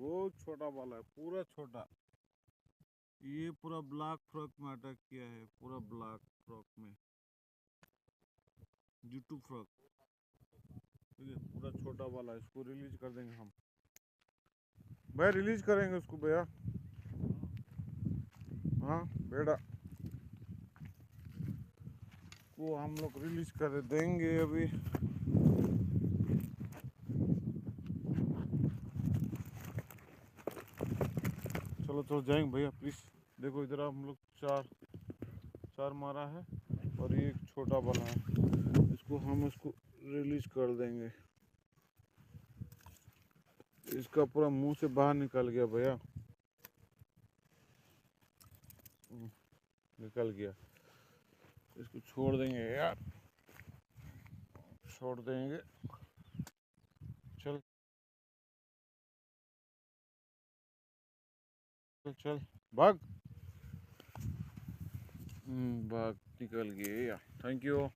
बहुत छोटा वाला है, पूरा छोटा। ये पूरा ब्लैक फ्रॉक में अटैक किया है, पूरा ब्लैक फ्रॉक में, यूट्यूब फ्रॉक। ठीक है, पूरा छोटा वाला है, इसको रिलीज कर देंगे हम भैया, रिलीज करेंगे उसको भैया। हाँ बेटा को हम लोग रिलीज कर देंगे अभी। चलो चलो जाएंगे भैया प्लीज। देखो इधर हम लोग चार मारा है और ये एक छोटा वाला है, इसको हम इसको रिलीज कर देंगे। इसका पूरा मुंह से बाहर निकल गया भैया, निकल गया। इसको छोड़ देंगे यार, छोड़ देंगे। चल चल चल भाग। भाग निकल गए यार। Thank you.